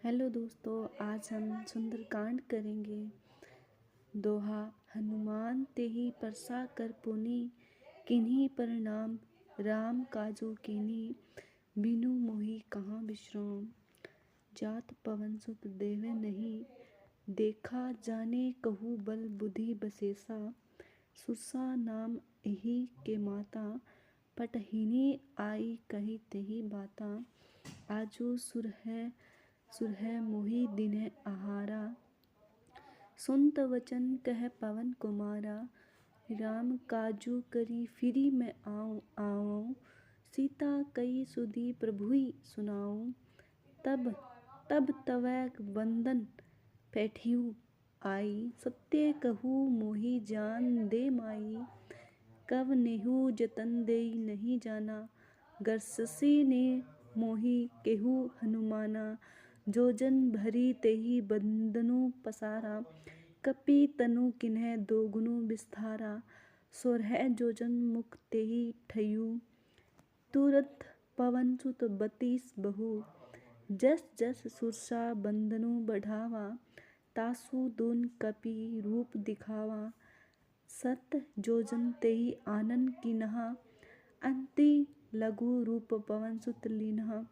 Hello दोस्तों, आज हम सुंदरकांड करेंगे। दोहा। हनुमान तेहि परसा कर पुनि, किन्हीं प्रणाम राम काजू कीनी, बिनु मोहि कहाँ विश्राम। जात पवन सुत देव नहीं, देखा जाने कहू बल बुद्धि बसेसा। सुरसा नाम एहि के माता, पटहिनी आई कही तेहि बाता। आजू सुरहै मोहि दिन्है आहारा, सुनत वचन कह पवन कुमारा। राम काजू करी फिरी मैं आऊँ, सीता कई सुधी प्रभुइ सुनाऊँ। तब तवै वंदन पैठियु आई, सत्य कहूँ मोहि जान दे माई। कव नेहु जतन देई नहीं जाना, गरससी ने मोहि केहू हनुमाना। जो जन भरी तेहि बंदनु पसारा, कपि तनु किन्है दोगुनु विस्तारा। सोरहै जोजन मुख तेहि ठइयु, तुरत पवन सुत बतीस बहु। जस जस सुरसा बंदनु बढ़ावा, तासु दून कपि रूप दिखावा। सत जोजन तेहि आनन कीन्हा, अंति लघु रूप पवन सुत लीन्हा।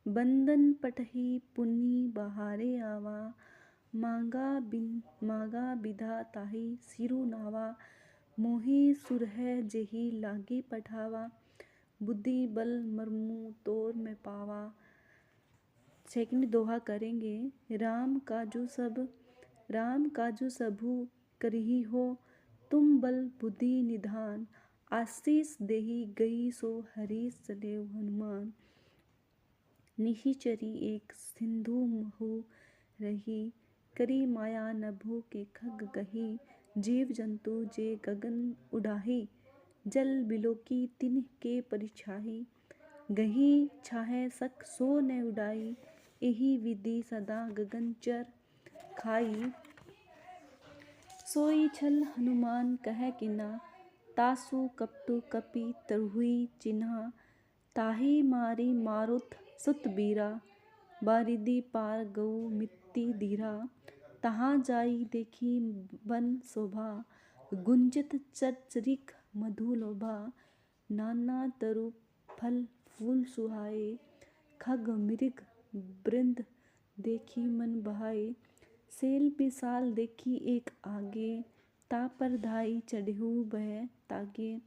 बंदन पटहि पुनि बहारे आवा, मांगा बिधा ताहि सिरु नावा। मोहि सुरहै जेहि लागी पठावा, बुद्धि बल मरमु तोर मैं पावा। सेकंड दोहा करेंगे। राम काजू सबु करही हो, तुम बल बुद्धि निधान। आशीष देहि गई सो हरि सदैव हनुमान। निशिचरी एक सिंधु महु रही, करी माया नभो के खग गही। जीव जंतु जे गगन उडाही, जल बिलोकी तिन्ह के परिछाही। गही छाहै सक सो न उडाई, एहि विधि सदा गगन चर खाई। सोई छल हनुमान कहै किन्हा, तासु कपटु कपि तरुहुइ चिन्हा। ताहि मारी मारुत सुत बीरा, बारिधि पार गउ मित्ति धीरा। तहाँ जाई देखी वन शोभा, गुंजित चरचरीक मधु लोभा। नाना तरु फल फूल सुहाए, खग मृग वृन्द देखी मन बहाए। सेल विशाल देखी एक आगे, तापर धाई चढ़हु भय तागे।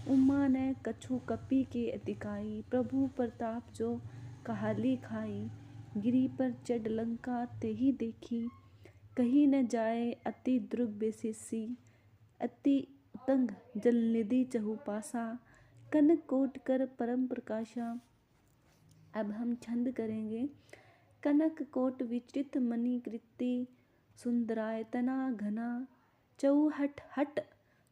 उमा न कछु कपि के अतिकाई, प्रभु प्रताप जो कहाली खाई। गिरि पर चढ़ लंका तेहि देखी, कही न जाए अति द्रुग बेसेसी। अति उत्तंग जलनिधि चहुपासा, कनक कोट कर परम प्रकाशा। अब हम छंद करेंगे। कनक कोट विचित्र मणि कृति, सुंदरायतना घना। चौहठ हट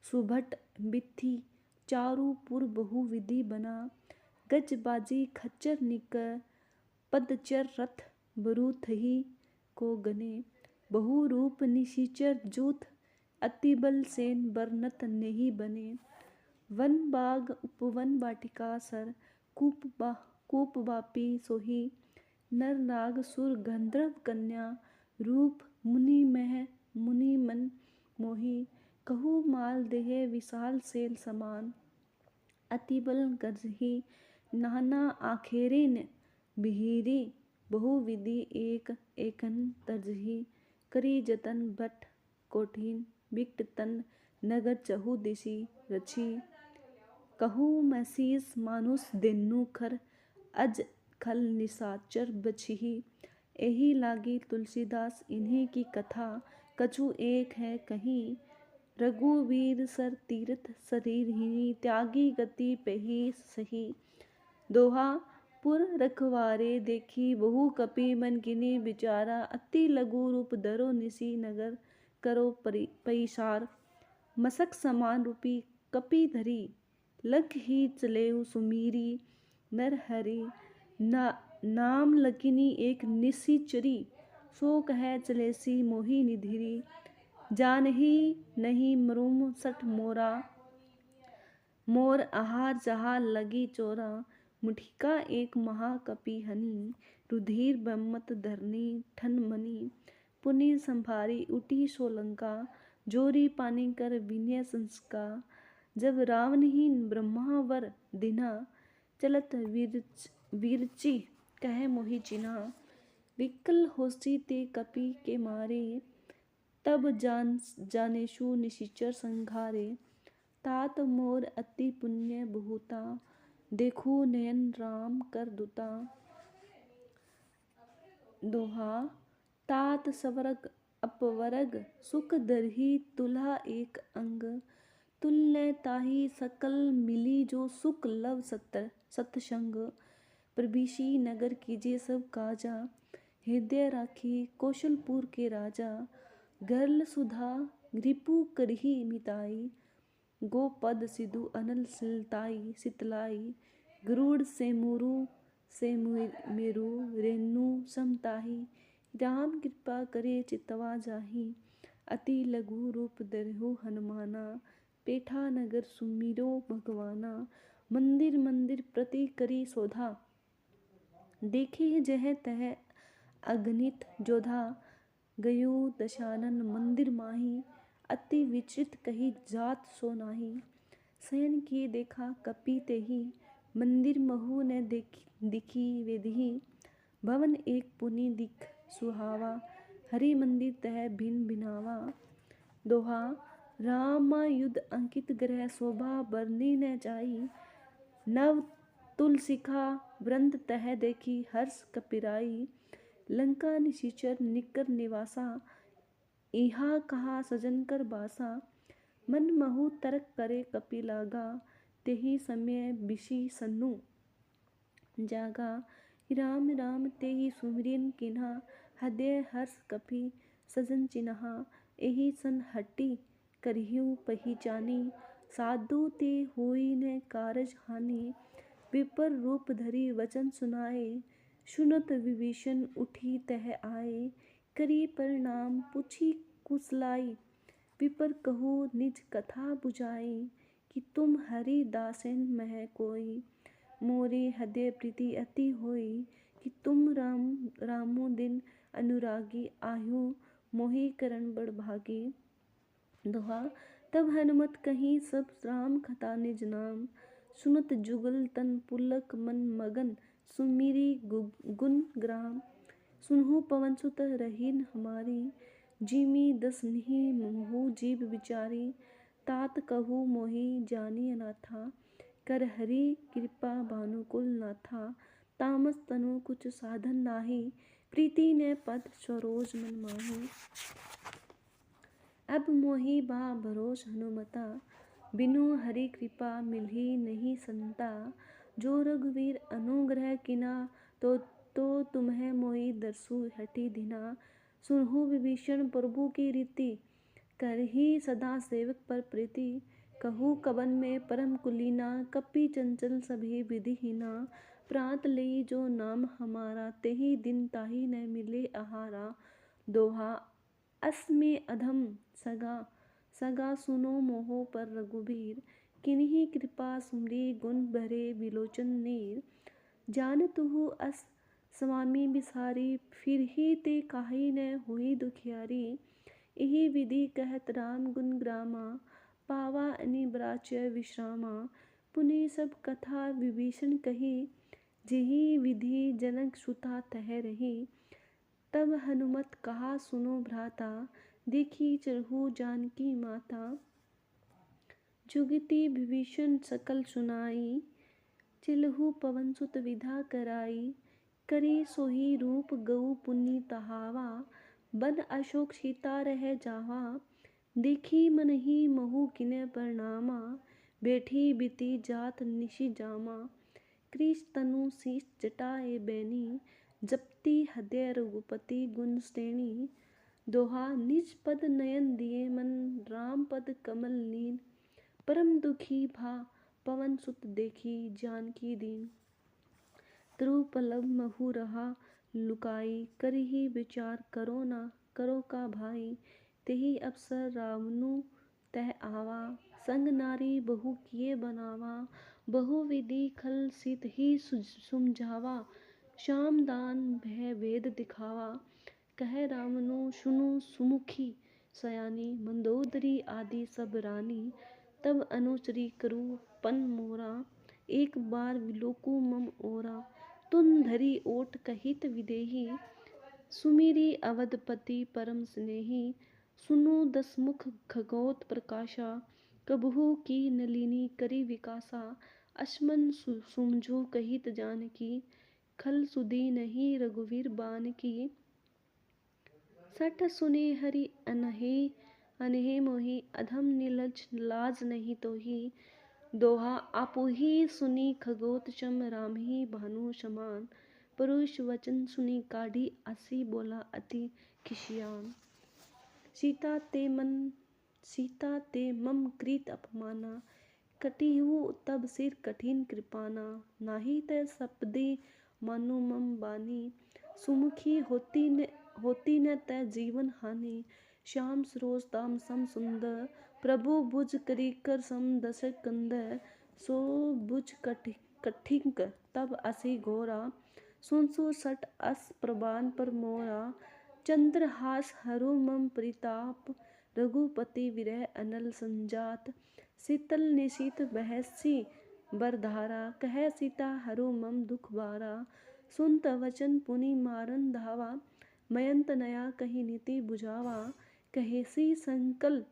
सुभट बिथि, चारु पुर बहु विधि बना। गज बाजी खच्चर निकर, पदचर रथ बरूथहि को गने। बहु रूप निशिचर जूथ, अति बल सेन बरनत नेहि बने। वन बाग उपवन वाटिका सर, कूप वापी सोहि। नर नाग सुर गंधर्व कन्या, रूप मुनि मह मुनि मन मोहि। कहु माल देह विशाल सेल समान, अति बल गरजहि नाना आखेरिन बिहिरी। बहु विधि एक एकन तरजहि, करी जतन भट कोठिन। बिकट तन नगर चहु दिसि रछि, कहु महिष मानुष देनु खर। अज खल निशाचर बछिहि, एहि लागी तुलसीदास इन्हीं की कथा। कछु एक है कहीं, रघुवीर सर तीरथ शरीरहिनी। त्यागी गति पेहि सही, दोहा। पुर रखवारे देखी बहु कपि, मन कीन्ही बिचारा। अति लघु रूप धरो निसि नगर, करो पैसार। मसक समान रूपी कपि धरी, लख ही चलेउ सुमीरी। नर हरि नाम लखिनी एक निशिचरी, सो कहै चलेसि मोहि निधिरी। जानहि नहीं मरुम सठ मोरा, मोर आहार जहाँ लगी चोरा। मुठिका एक महाकपि हनि, रुधिर बम्मत धरनी ठन मनी, पुनि संभारी उठी सोलंका, जोरी पानी कर विनय संस्का, जब रावणहीन ब्रह्मावर दिना, चलत वीरची कह मोहि चिन्हा, विकल होसी ते कपि के मारे, तब जानेशु निशिचर संघारे, तात मोर अति पुण्य बहुता, देखू नयन राम कर दुता। दोहा तात स्वर्ग अपवर्ग सुख दरही तुल्हा एक अंग, तुल्य ताहि सकल मिली जो सुख लव सतसंग, प्रभीषी नगर कीजे सब काजा, हृदय राखी कौशलपुर के राजा, गर्ल सुधा रिपु करही मिताई, गोपद सिधु अनल सितलाई, गरुड़ से मेरु रेणु समताही, राम कृपा करे चितवा जाही, अति लघु रूप धरहु हनुमाना, पेठा नगर सुमिरो भगवाना, मंदिर मंदिर प्रति करी शोधा, देखे जह तह अगणित जोधा, गयो दशानन मंदिर माही, अति विचित्र कही जात सो नाही, शयन किए देखा कपि तेहि, मंदिर महु न दिखी वेदही, भवन एक पुनि दिख सुहावा, हरि मंदिर तह भिन भिनावा। दोहा राम युद्ध अंकित ग्रह शोभा बरनी न जाई, नव तुलसिखा वृंद तह देखी हर्ष कपिराई, लंका निशिचर निकर निवासा, इहा कहा सजन कर बासा, मन महु तर्क करे कपि लागा, तेहि समय बिषि सन्नु जागा, राम राम तेहि सुमिरिन किन्हा, हृदय हर्ष कपि सजन चिन्हा, एहि सन हट्टी करहिउ पहिचानी, साधु ते होई न कारज हानि, विपर रूप धरि वचन सुनाए, सुनत विभीषण उठी तह आए, करी प्रणाम पूछी कुशलाई, विपर कहु निज कथा बुझाई, कि तुम हरि दासैन मह कोई, मोरे हृदय प्रीति अति होई, कि तुम रामु दिन अनुरागी, आयु मोहि करण बड़ भागी। दोहा तब हनुमत कहीं सब राम कथा निज नाम, सुनत जुगल तन पुलक मन मगन, सुमिरी गुण ग्राम, सुनहु पवन सुत रहीन हमारी, जिमि दस निहि मोहु जीव विचारी, तात कहु मोहि जानी अनाथा, कर हरि कृपा भानुकुल नाथा, तामस तनु कुछ साधन नाही, प्रीति न पद सरोज मन माही। अब मोहि बा भरोस हनुमता, बिनु हरि कृपा मिलही नहीं संता, जो रघुवीर अनुग्रह किना, तो तुम्हें मोहि दरसु हठी दिना, सुनहु विभीषण प्रभु की रीति, करही सदा सेवक पर प्रीति, कहू कवन में परम कुलीना, कपि चंचल सभी विधिहीना, प्रात लई जो नाम हमारा, तेहि दिन ताहि न मिले आहारा। दोहा अस में अधम सगा सुनो मोहो पर रघुबीर, किन्हीं कृपा सुमरी गुण भरे बिलोचन नीर, जानतहु अस स्वामी बिसारी, फिर ही ते काहि न होई दुखियारी, एहि विधि कहत राम गुण ग्रामा, पावा अनिब्राच विश्रामा, पुनि सब कथा विभीषण कही, जेहि विधि जनक सुता तह रही, तब हनुमत कहा सुनो भ्राता, देखी चरहु जानकी माता, जुगति विभीषण सकल सुनाई, चिलहु पवन सुत विधा कराई, करी सोही रूप गऊ पुनि तहावा, बन अशोक सीता रह जावा, देखी मनहि महु किन्ह प्रणामा, बैठी बिति जात निशि जामा, कृष तनु शीस जटाए बैनी, जपति हृदय रघुपति गुण श्रेणी। दोहा निज पद नयन दिए मन, राम पद कमल लीन, परम दुखी भा पवन सुत देखी जानकी दीन, द्रुपद महु रहा लुकाई, करही विचार करो ना करो का भाई, तेहि अवसर रावणु तह आवा, संग नारी बहु किए बनावा, बहु विधि खल सीत ही सुमझावा, श्याम दान भय वेद दिखावा, कह रावणो सुनु सुमुखी सयानी। मंदोदरी आदि सब रानी, तब अनुचरी करू पन मोरा। एक बार विलोकु मम ओरा, तुम धरी ओट कहित विदेही। सुमिरी अवधपति परम स्नेही, सुनु दसमुख खगोत प्रकाशा। कबहू की नलिनी करी विकासा, अश्मन सुमझू कहित जानकी। खल सुधी नहीं रघुवीर बान की, सठ सुने हरि अनहे अनहे मोहि। अधम नीलज लाज नहीं तोहि, दोहा आपुहि सुनी खगोत चम। राम ही भानु समान, परुष वचन सुनी काढ़ी। असी बोला अति खिसियान, सीता ते मम कृत अपमाना। कटिहु तब सिर कठिन कृपाना, नाही ते सपदे मानु मम बानी। सुमुखी होती न तै जीवन हानि, श्याम सरोज दाम सम सुंदर। प्रभु भुज करी कर सम दशक कंदर, सो भुज कठिक तब असी घोरा। सुनसु सट अस प्रबान पर मोरा, चंद्रहास हरु मम परिताप। रघुपति विरह अनल संजात, शीतल निशीत बहसी बरधारा। कह सीता हरु मम दुख बारा, सुनत वचन पुनि मारन धावा। मयंत नया कही नीति बुझावा, कहेसी संकल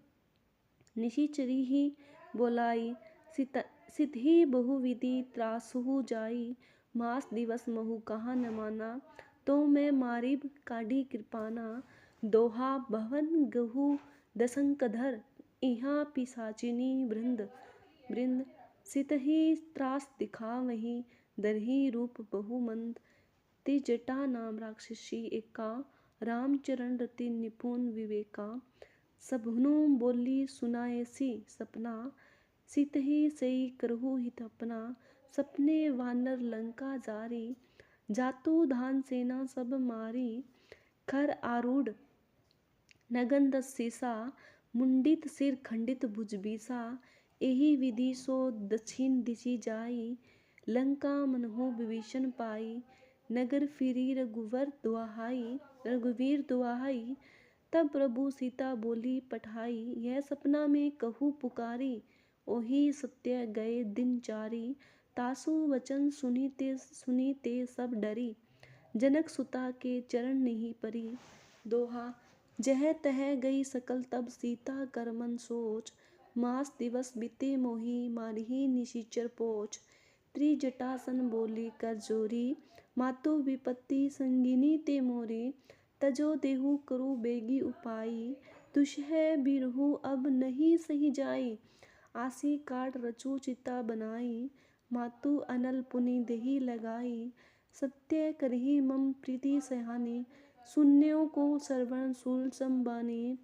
निशिचरी ही बोलाई। सितहि बहुविधि त्रासहु जाई, मास दिवस महु कहा न माना। तो मैं मारिब काढ़ी कृपाना, दोहा भवन गहु दशंकधर। इहाँ पिशाचिनी वृंद सितहि त्रास दिखावहीं, दरहि रूप बहुमंद। त्रिजटा नाम राक्षसी एका, रामचरण रति निपुण विवेका। सबनु बोली सुनायसी सपना, सितहि सई करहु हित अपना। सपने वानर लंका जारी, जातु धान सेना सब मारी। खर आरूढ़ नगन दस सीसा, मुंडित सिर खंडित भुज बीसा। एहि विधि सो दक्षिण दिशि जाई, लंका मनहु विभीषण पाई। नगर फिरी रघुवीर दुआहाई, तब प्रभु सीता बोली पठाई। यह सपना में कहूँ पुकारी, ओही सत्य गए दिन चारी। तासु वचन सुनी ते सब डरी, जनक सुता के चरण नहीं परी। दोहा जह तह गई सकल तब सीता कर मन सोच। मास दिवस बीते मोहि मारही निशिचर पोच। त्रिजटासन बोली कर जोरी, मातु विपत्ति संगिनी ते मोरी। तजो देहु करु बेगी उपाई, दुषह बिरहु अब नहीं सही जाई। आसी काट रचु चिता बनाई, मातु अनल पुनि देहि लगाई। सत्य करही मम प्रीति सहानी, सुन्यो को श्रवण शूल संबानी।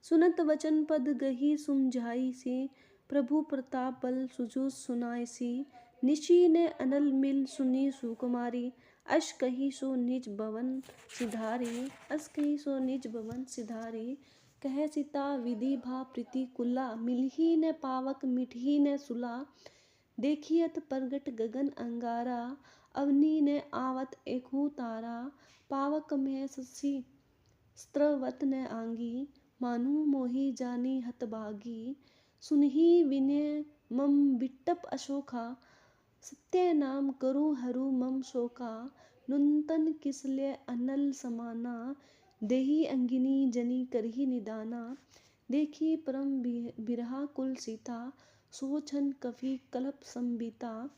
सुनत वचन पद गही सुमझाई सी, प्रभु प्रताप बल सुजु सुनायसी। निशि ने अनल मिल सुनी सुकुमारी, अस कही सो निज भवन सिधारी। कह सीता विधि भा प्रीति कुला, मिलही न पावक मिटही न सुला। देखियत प्रगट गगन अंगारा, अवनी ने आवत एकहु तारा। पावक में शशि स्त्रवत न आंगी, मानु मोहि जानी हतभागी। सुनहि विनय मम बिट्टप अशोका, सत्य नाम करु हरु मम शोका। नुतन किसलय अनल समाना, देहि अंगिनी जनि करहि निदाना। देखी परम बिरहा कुल सीता, सोचन कपि कल्प संबीता।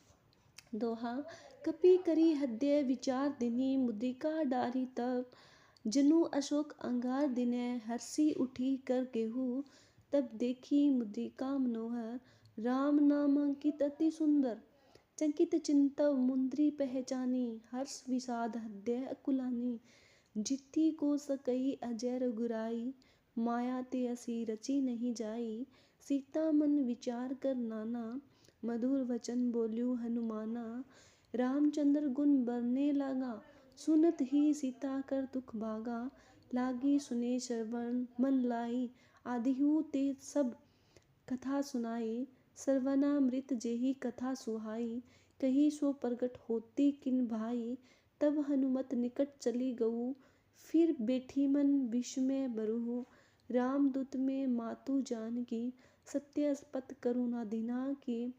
दोहा कपि करी हृदय विचार दिनी, मुद्रिका डारी तब। जनु अशोक अंगार दिनै, हर्षि उठी कर गेहूँ। तब देखी मुद्रिका मनोहर, राम नाम अंकित अति सुंदर। चकित चिंतव मुद्रि पहचानी, हर्ष विषाद हृदय अकुलानी। जित्ती को सकई अजय रघुराई, माया ते असी रची नहीं जाई। सीता मन विचार कर नाना, मधुर वचन बोल्यू हनुमाना। रामचंद्र गुण बरने लागा, सुनत ही सीता कर दुख भागा। लागी सुने श्रवण मन लाई, आदिहु ते सब कथा सुनाई। श्रवणामृत जेहि कथा सुहाई, कही सो प्रगट होती किन भाई। तब हनुमत निकट चली गऊ, फिर बैठी मन विस्मय बरहु। रामदूत में मातु जानकी, सत्य पथ करुणा दीना की।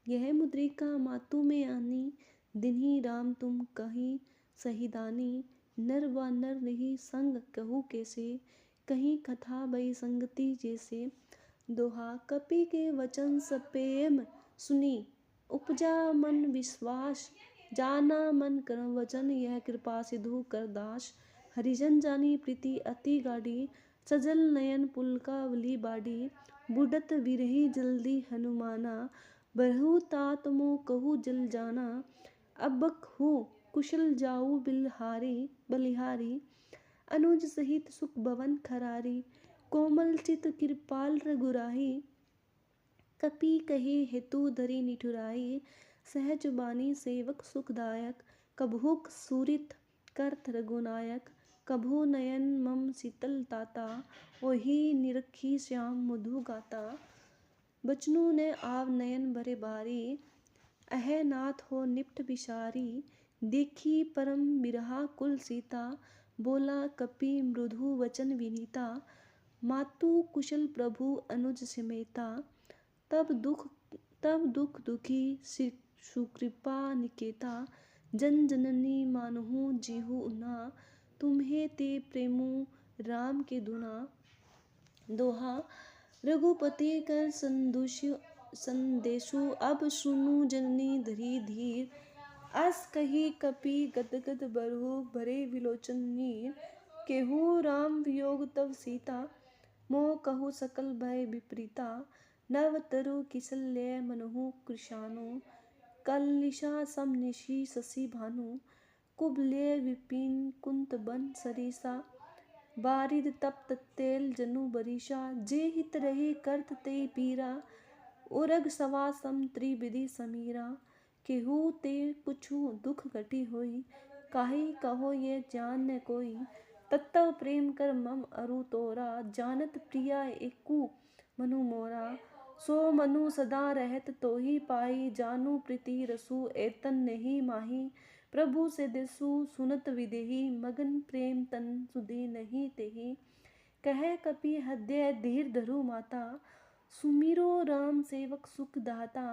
यह मुद्रिका मातु में आनी, दिन्ही राम तुम कहीं सहिदानी। नर व नर नहीं संग कहू कैसे, कहीं कथा भई संगति जैसे। दोहा कपि के वचन सपेम सुनी, उपजा मन विश्वास। जाना मन कर्म वचन, यह कृपा सिधु कर दास। हरिजन जानी प्रीति अति गाढ़ी, सजल नयन पुलकावली बाड़ी। बुडत विरही जल्दी हनुमाना, बरहु तात मोह कहु जल जाना। अबक हो कुशल जाऊ बलिहारी, अनुज सहित सुख भवन खरारी। कोमल चित कृपाल रघुराही, कपि कहे हेतु धरि निठुराई। सहज बानी सेवक सुखदायक, कबहुक सुरित करत रघुनायक। कभो नयन मम शीतल ताता, ओहि निरखी श्याम मधु गाता। बचनु ने आव नयन भरे बारी, अह नाथ हो निपट बिसारी। देखी परम बिरहा कुल सीता, बोला कपि मृदु वचन विनीता। मातु कुशल प्रभु अनुज समेता, तब दुख दुखी सुकृपा निकेता। जन जननी मानहु जीहु उना, तुम्हें ते प्रेमु राम के दुना। दोहा रघुपति कर संदेशु, अब सुनु जननी धरी धीर। अस कही कपि गदगद बरहु, भरे विलोचन नीर। केहू राम वियोग तव सीता, मोह कहु सकल भय विपरीता। नव तरु किसल्य मनहु कृशानु, कलनिशा सम निशि शशि भानु। कुबलय विपिन कुंत बन सरीसा, बारिद तप्त तेल जनु बरीसा। जे हित रहे करत ते पीरा, उरग सवा सम त्रिविधि समीरा। केहू ते कुछु दुख घटी होई, काहि कहो ये जान न कोई। तत्तव प्रेम कर मम अरु तोरा, जानत प्रिया एकु मनु मोरा। सो मनु सदा रहत तोहि पाई, जानू प्रीति रसु एतन नहीं माही। प्रभु से दिसु सुनत विदेही, मगन प्रेम तन सुधि नहीं तेहि। कह कपि हृदय धीर धरु माता, सुमिरो राम सेवक सुख दाता।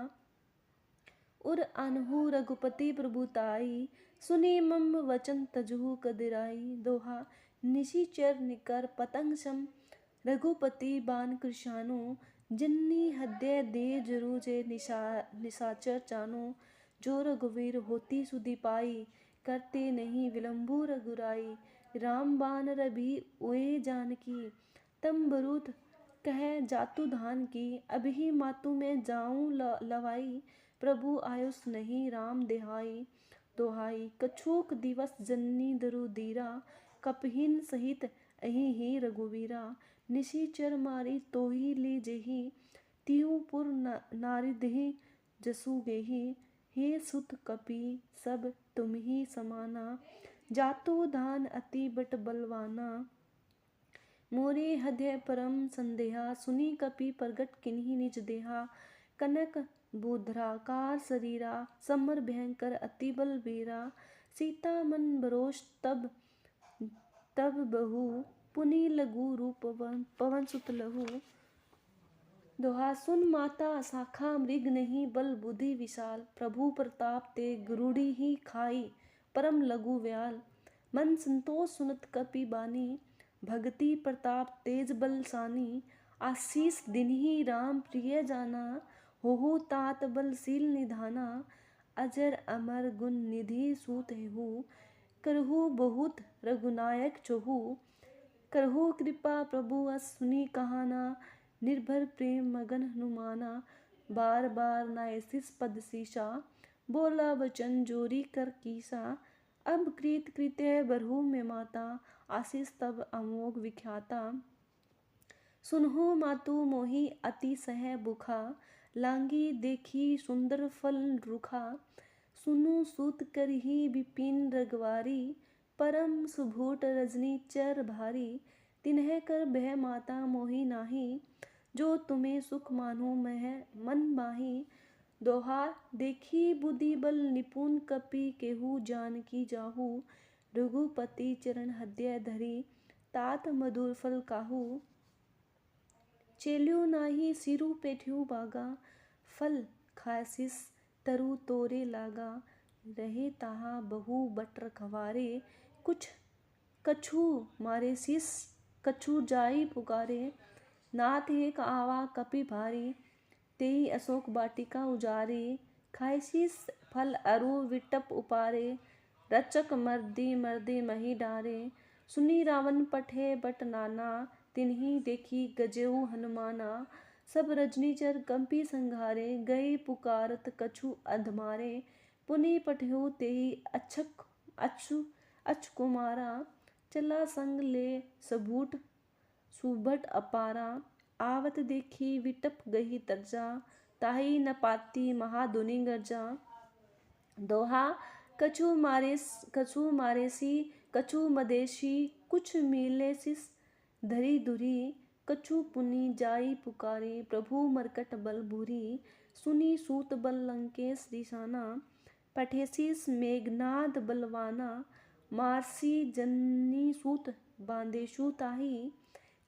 उर अनहु रघुपति प्रभुताई, सुनी मम वचन तजहु कदिराई। दोहा निशिचर निकर पतंग सम, रघुपति बान कृशानु। जिन्नी हृदय दे जरु जे निशाचर चानु। जो रघुवीर होती सुधि पाई, करते नहीं विलंबु रघुराई। राम बान रवि उए जानकी, तम बरुत कह जातु धान की। अभी मातु में जाऊं लवाई, प्रभु आयुष नहीं राम देहाई। दोहाई कछुक दिवस जननी दरु धीरा, कपहिन सहित अहि ही रघुवीरा। निशिचर मारी तोहि ली जेहि, तिहु पुर नारिदहि जसु गेहि। हे सुत कपि सब तुम्हि समाना, जातु धान अति बट बलवाना। मोरे हृदय परम संदेहा, सुनी कपि प्रगट किन्हि निज देहा। कनक बुधराकार शरीरा, समर भयंकर अति बल बीरा। सीता मन बरोष तब बहु, पुनि लघु रूप पवन सुत लहु। दोहा सुन माता शाखा मृग नहीं, बल बुद्धि विशाल। प्रभु प्रताप ते गुरुड़ी ही खाई, परम लघु व्याल। मन संतोष सुनत कपि बानी, भगति प्रताप तेज बल सानी। आशीष दिन्हि राम प्रिय जाना, होहु तात बलशील निधाना। अजर अमर गुण निधि सूत हेहु, करहु बहुत रघुनायक चोहु। करहु कृपा प्रभु अस सुनी कहाना, निर्भर प्रेम मगन हनुमाना। बार बार नायसिस पद सीसा, बोला वचन जोरी कर कीसा। अब कृत कृत्य बरहु में माता, आशीष तब अमोघ विख्याता। सुनहु मातु मोहि अति सह बुखा, लांगी देखी सुंदर फल रुखा। सुनु सूत करहि विपिन रघवारी, परम सुभूट रजनी चर भारी। तिन्ह कर भय माता मोहि नाही, जो तुम्हें सुख मानहु मह मन माही। दोहा देखी बुद्धि बल निपुण कपि केहू जानकी जाहू। रघुपति चरण हृदय धरी तात मधुर फल काहू। चेल्यो नाही सिरु पेठ्यू बागा फल खासिस तरु तोरे लागा। रहे ताहा बहु बटर खवारे कुछ कछु मारे शीस कछु जाई पुकारे। नाथ एक आवा कपि भारी तेई अशोक वाटिका उजारे। खायसीस फल अरु विटप उपारे रचक मर्दी मर्दे मही डारे। सुनी रावण पठे बट नाना तिन्ही देखी गजेऊ हनुमाना। सब रजनीचर कंपी संघारे गए पुकारत कछु अधमारे। पुनि पठेऊ तेहि अच्छक अच्छु कुमारा चला संग ले सबूट सुभट अपारा। आवत देखी विटप गही तरजा ताही न पाती महाधुनि गर्जा। दोहा कछु मारेसी कछु मदेशी कुछ मिलेसिस धरी धुरी। कछु पुनि जाई पुकारे प्रभु मरकट बल भूरी। सुनी सूत बल लंकेश रिसाना पठेसिस मेघनाद बलवाना। मारसी जननी सूत बांदेशु ताही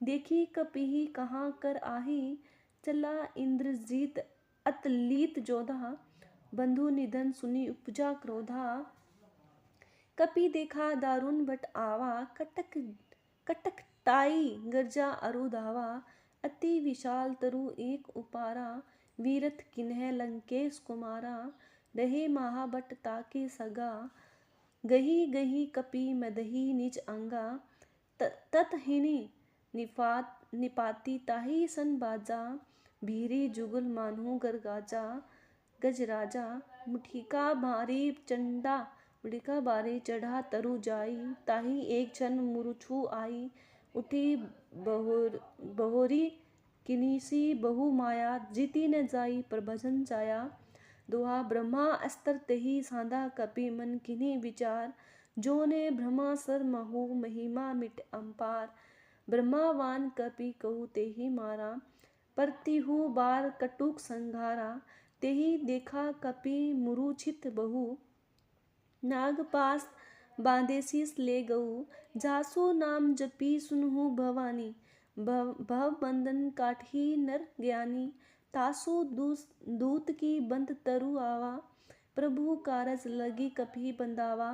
देखी कपिहि कहाँ कर आही। चला इंद्रजीत अतलीत जोधा बंधु निधन सुनी उपजा क्रोधा। कपि देखा दारुण बट आवा कटक टाई गर्जा अरु धावा। अति विशाल तरु एक उपारा वीरथ किन्ह लंकेश कुमारा। रहे महाबट ताके सगा गही गही कपि मदही निज अंगा। ततहिनि निपाती ताही सन बाजा भीरी जुगल मानहु गरगाजा। गजराजा मुठिका बारी चढ़ा तरु जाई। ताही एक क्षण मूर्छु आई उठी बहोरी किन्हिसी बहु माया। जीती न जाई प्रभजन चाया। दोहा ब्रह्मा अस्त्र तेहि साधा कपि मन किन्हि विचार। जो ने ब्रह्मा सर महु महिमा मिट अम्पार। ब्रह्मावान कपि कहु तेहि मारा परतिहु बार कटुक संघारा। तेहि देखा कपि मूर्छित बहु नागपाश बांधेसिस ले गऊ। जासु नाम जपी सुनहु भवानी भव बंधन काटहि नर ज्ञानी। तासु दूत की बंध तरु आवा प्रभु कारज लगी कपि बंधावा।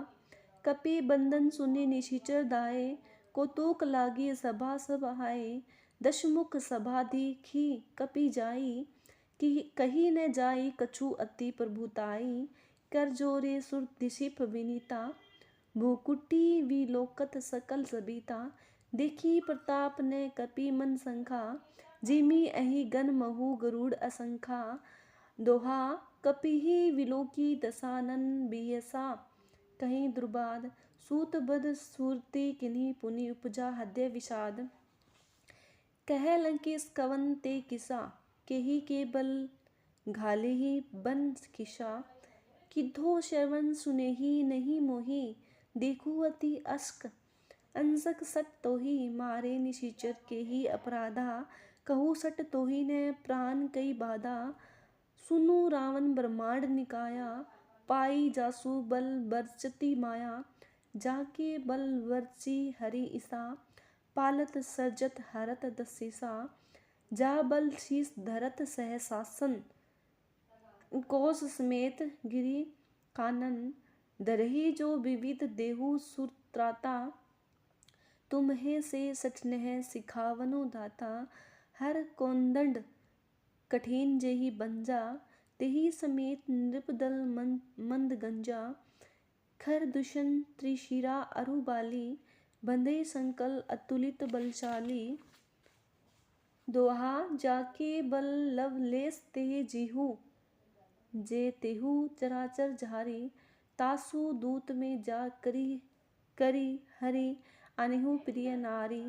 कपि बंधन सुनि निशिचर धाये कौतुक लागी सभा सब आए। दशमुख सभाधि खी कपि जाई कही न जाई कछु अति प्रभुताई। कर जोरे सुर दिशिप विनीता भूकुटी विलोकत सकल सबिता। देखी प्रताप ने कपि मन संखा जिमि अहि गन महु गरुड़ असंखा। दोहा कपिहि विलोकी दसानन बियसा कहीं दुर्बाद। सूत बद सुरती किन्हि पुनि उपजा हृदय विषाद। कह लंकेश कवन ते किसा केहि के बल घालेहि बन खिसा। किद्धो श्रवण सुनेहि नहीं मोहि देखु अति अस्क अंसक सट तोहि। मारे निशिचर केहि अपराधा कहु सट तोहि ने प्राण कई बाधा। सुनु रावण ब्रह्मांड निकाया पाई जासु बल वर्चति माया। जाके बल वर्ची हरि ईसा पालत सर्जत हरत दसीसा। जा बल शीस धरत सह शासन कोस समेत गिरि कानन। दरहि जो विविध देहु सुर त्राता तुम्हें से सठनेह सिखावनु दाता। हर कोंदंड कठिन जेहि बंजा तेहि समेत नृपदल मंद गंजा। खर दुष्ण त्रिशिरा अरु बाली बंधे संकल अतुलित बलशाली। दोहा जाके बल लवलेस ते जीहू जे तेहु चराचर झारी। तासु दूत में जा करी हरि अनहु प्रिय नारी।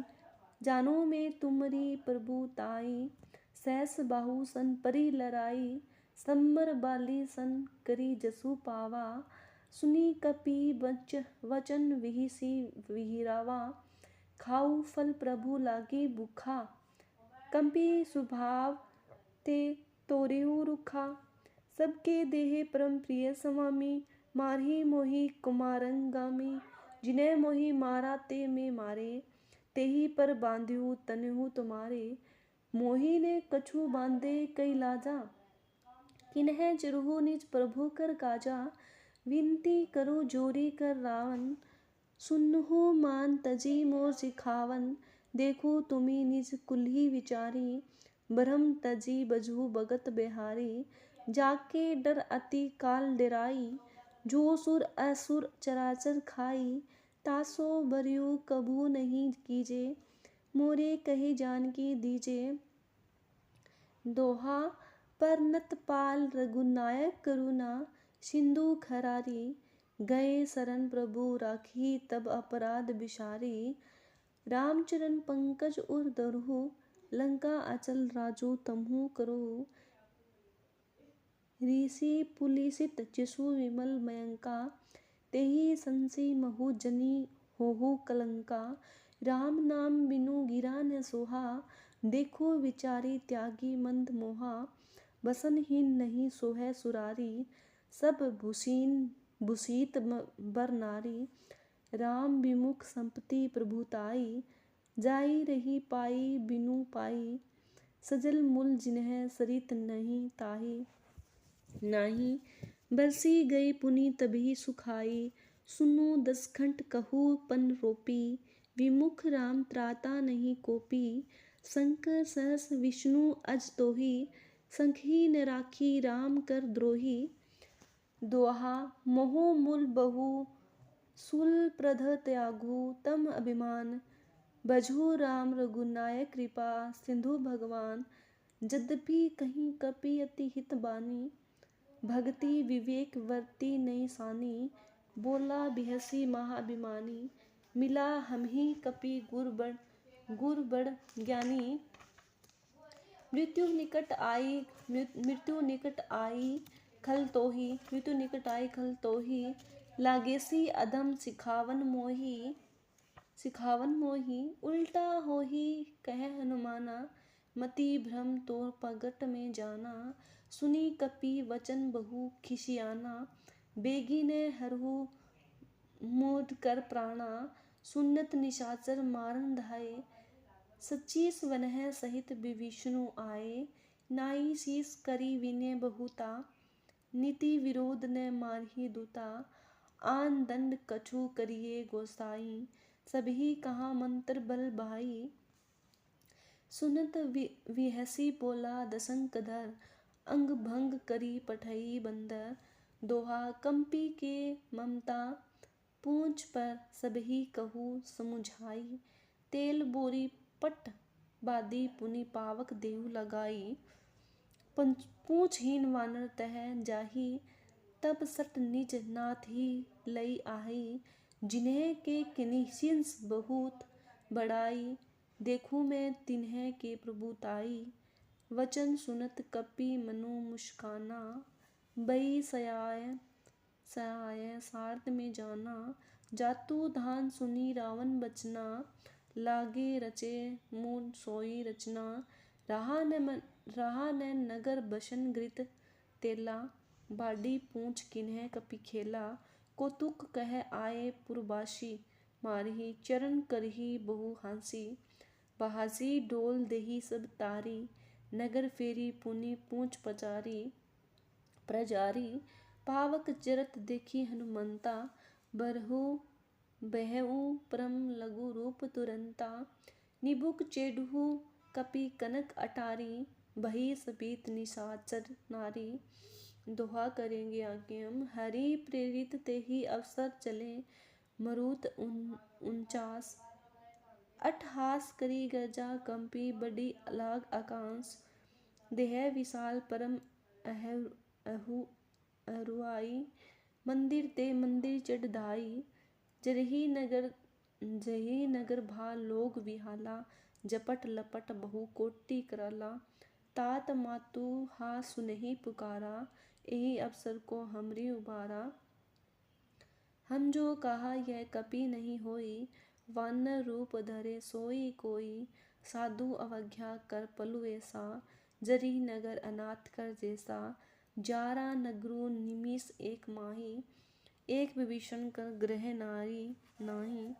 जानो में तुमरी प्रभुताई सहस बाहु सन परी लराई। संबर बाली सन करी जसु पावा सुनी कपि वचन विहिसी विहिरावा। खाऊ फल प्रभु लागी भूखा कंपी स्वभाव ते तोरेऊ रुखा। सबके देहे परम प्रिय स्वामी, मारही मोहि कुमारंगामी। जिन्हें मोहि मारा ते में मारे, तेहि पर बांध्यु तनहु तुम्हारे। मोहि ने कछु बांधे कई लाजा, किन्हें चिरहु निज प्रभु कर काजा। विनती करो जोरी कर रावण, सुनहु मान तजी मोर सिखावन। देखो तुमी निज कुल्ही विचारी, ब्रह्म तजी बजहु भगत बिहारी। जाके डर अति काल डेराई, जो सुर असुर चराचर खाई। तासो बरियो कभू नहीं कीजे, मोरे कहे जानकी दीजे। दोहा पर नतपाल रघुनायक करुणा, सिंधु खरारी। गए शरण प्रभु राखी, तब अपराध बिसारी। रामचरण पंकज उर धरहु, लंका अचल राजू तमहु करहु। ऋषि पुलिसित जिसु विमल मयंका, तेहि संसि महु जनी होहु कलंका। राम नाम बिनु गिरा न सोहा, देखो विचारी त्यागी मंद मोहा। बसनहीन नहीं सोहै सुरारी, सब भूषित बर नारी। राम विमुख संपत्ति प्रभुताई, जाई रही पाई बिनु पाई। सजल मूल जिन्हें सरित नहीं ताही, नाही बरसी गई पुनि तभी सुखाई। सुनो दसखंड कहूँ पन रोपी, विमुख राम त्राता नहीं कोपी। शंकर सहस विष्णु अज तोही, संखी न राखी राम कर द्रोही। दोहा मोह मूल बहु सुल प्रध त्यागु तम अभिमान। बजहु राम रघुनायक कृपा, सिंधु भगवान। यद्यपि कहीं कपि अति हित बानी, भगति विवेक वर्ती नहीं सानी। बोला बिहसी महाअभिमानी, मिला हमहि कपि गुर बड़ ज्ञानी। मृत्यु निकट आई खल तोही, मृत्यु निकट आई खल तोही। लागेसी अधम सिखावन मोही। उल्टा होही कह हनुमाना, मति भ्रम तोर पगट में जाना। सुनी कपि वचन बहु खिसियाना, बेगिने हरहु मोद कर प्राणा। सुनत निशाचर मारन धाये, सच्चीस वनह सहित विभीषणु आए। नाई शीस करी विनय बहुता, नीति विरोध न मारही दूता। आन दंड कछु करिए गोसाई, सबही कहा मंत्र बल भाई। सुनत विहसी बोला दशंकधर, अंग भंग करी पठई बंदर। दोहा कंपी के ममता, पूंछ पर सबही कहू समुझाई। तेल बोरी पट बादी पुनि पावक देहु लगाई। पूंछहीन वानर तह जाही, तब सट निज नाथ ही लई आही। जिन्हें के किन्हिसिंस बहुत बड़ाई, देखूं मैं तिन्हें के प्रभुताई। वचन सुनत कपि मनु मुस्काना, बई सयाय सारथ में जाना। जातु धान सुनी रावण बचना, लागे रचे मूल सोई रचना। रहा न नगर बसन घृत तेला, बाडी पूंछ किन्हें कपि खेला। कौतुक कह आए पुरबासी, मारही चरण करही बहु हांसी। बहासी डोल देही सब तारी, नगर फेरी पुनि पूंछ प्रजारी। पावक जरत देखी हनुमंता, बहउ परम लघु रूप तुरंता। निबुक चेडहु कपि कनक अटारी, बही सपीत निशाचर नारी। दोहा करेंगे आगे हम। हरि प्रेरित तेहि अवसर चले, मरुत 49। अट्ठहास करी गर्जा कंपी, बड़ी लाग आकांश। देह विशाल परम अरुआई, मंदिर ते मंदिर चढ़ धाई। जरही नगर भा लोग विहाला, जपट लपट बहु कोटि कराला। तात मातु हा सुनहि पुकारा, एहि अवसर को हमरी उबारा। हम जो कहा यह कपि नहीं होई, वानर रूप धरे सोई कोई। साधु अवज्ञा कर पलु ऐसा, जरी नगर अनाथ कर जैसा। जारा नगरो निमिष एक माही, एक विभीषण कर गृह नारी नाही।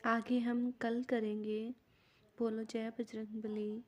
आगे हम कल करेंगे। बोलो जय बजरंग बली।